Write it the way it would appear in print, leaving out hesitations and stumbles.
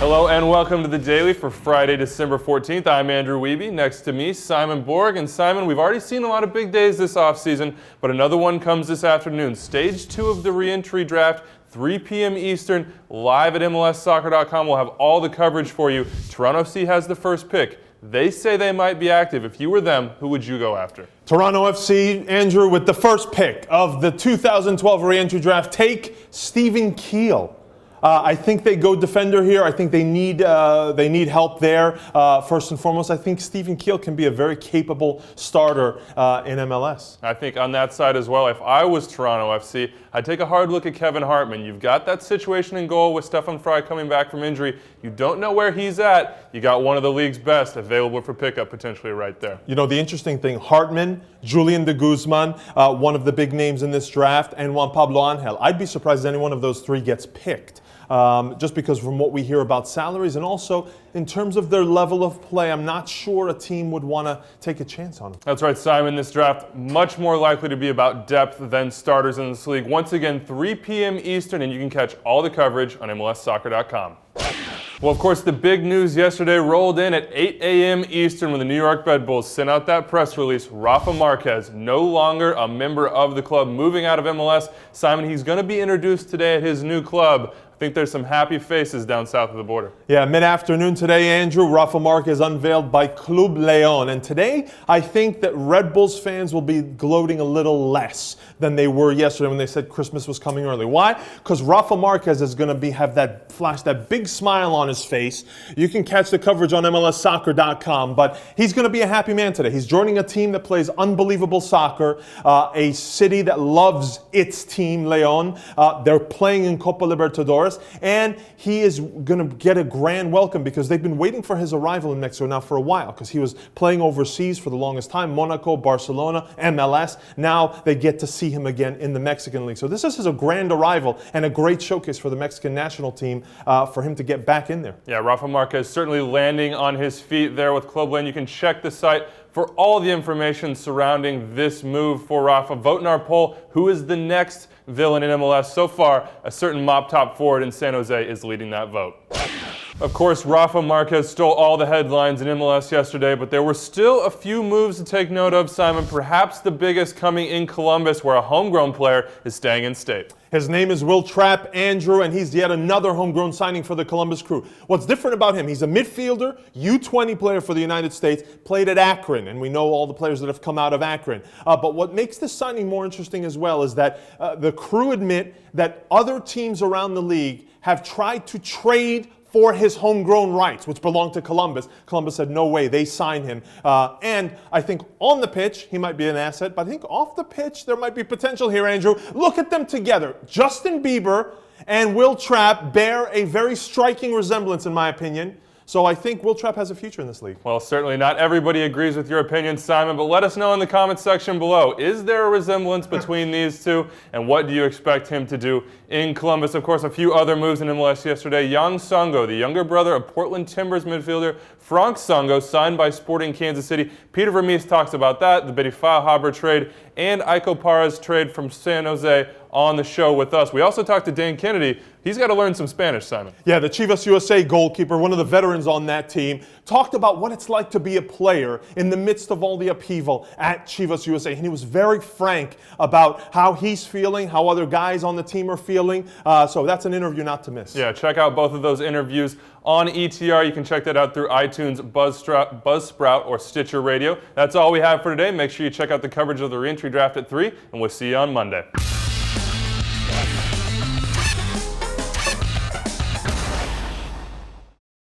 Hello and welcome to the Daily for Friday, December 14th. I'm Andrew Wiebe. Next to me, Simon Borg. And Simon, we've already seen a lot of big days this offseason, but another one comes this afternoon. Stage 2 of the re-entry draft, 3 p.m. Eastern, live at MLSsoccer.com. We'll have all the coverage for you. Toronto FC has the first pick. They say they might be active. If you were them, who would you go after? Toronto FC, Andrew, with the first pick of the 2012 re-entry draft, take Stephen Keel. I think they go defender here. I think they need help there. First and foremost, I think Stephen Keel can be a very capable starter in MLS. I think on that side as well, if I was Toronto FC, I'd take a hard look at Kevin Hartman. You've got that situation in goal with Stefan Fry coming back from injury. You don't know where he's at. You got one of the league's best available for pickup potentially right there. You know, the interesting thing, Hartman, Julian de Guzman, one of the big names in this draft, and Juan Pablo Angel. I'd be surprised if any one of those three gets picked. Just because from what we hear about salaries and also in terms of their level of play, I'm not sure a team would want to take a chance on them. That's right, Simon. This draft much more likely to be about depth than starters in this league. Once again, 3 p.m. Eastern, and you can catch all the coverage on MLSsoccer.com. Well, of course, the big news yesterday rolled in at 8 a.m. Eastern when the New York Red Bulls sent out that press release. Rafa Marquez, no longer a member of the club, moving out of MLS. Simon, he's going to be introduced today at his new club. I think there's some happy faces down south of the border. Yeah, mid-afternoon today, Andrew, Rafa Marquez unveiled by Club Leon. And today, I think that Red Bulls fans will be gloating a little less than they were yesterday when they said Christmas was coming early. Why? Because Rafa Marquez is going to have that flash, that big smile on his face. You can catch the coverage on MLSsoccer.com, but he's going to be a happy man today. He's joining a team that plays unbelievable soccer, a city that loves its team, Leon. They're playing in Copa Libertadores. And he is going to get a grand welcome because they've been waiting for his arrival in Mexico now for a while because he was playing overseas for the longest time, Monaco, Barcelona, MLS. Now they get to see him again in the Mexican League. So this is a grand arrival and a great showcase for the Mexican national team for him to get back in there. Yeah, Rafa Marquez certainly landing on his feet there with Club Leon. You can check the site for all the information surrounding this move for Rafa. Vote in our poll. Who is the next villain in MLS? So far, a certain mop-top forward in San Jose is leading that vote. Of course, Rafa Marquez stole all the headlines in MLS yesterday, but there were still a few moves to take note of, Simon, perhaps the biggest coming in Columbus, where a homegrown player is staying in state. His name is Wil Trapp, Andrew, and he's yet another homegrown signing for the Columbus Crew. What's different about him, he's a midfielder, U20 player for the United States, played at Akron, and we know all the players that have come out of Akron. But what makes this signing more interesting as well is that the Crew admit that other teams around the league have tried to trade for his homegrown rights, which belong to Columbus. Columbus said, no way, they signed him. And I think on the pitch, he might be an asset, but I think off the pitch, there might be potential here, Andrew. Look at them together. Justin Bieber and Wil Trapp bear a very striking resemblance, in my opinion. So I think Wil Trapp has a future in this league. Well, certainly not everybody agrees with your opinion, Simon, but let us know in the comments section below. Is there a resemblance between these two, and what do you expect him to do in Columbus? Of course, a few other moves in MLS yesterday. Yang Songo, the younger brother of Portland Timbers midfielder Frank Songo, signed by Sporting Kansas City. Peter Vermees talks about that, the Berifao Haber trade, and Iko Para's trade from San Jose on the show with us. We also talked to Dan Kennedy. He's got to learn some Spanish, Simon. Yeah, the Chivas USA goalkeeper, one of the veterans on that team, talked about what it's like to be a player in the midst of all the upheaval at Chivas USA. And he was very frank about how he's feeling, how other guys on the team are feeling. So that's an interview not to miss. Yeah, check out both of those interviews on ETR. You can check that out through iTunes, Buzzsprout, or Stitcher Radio. That's all we have for today. Make sure you check out the coverage of the re-entry draft at 3, and we'll see you on Monday.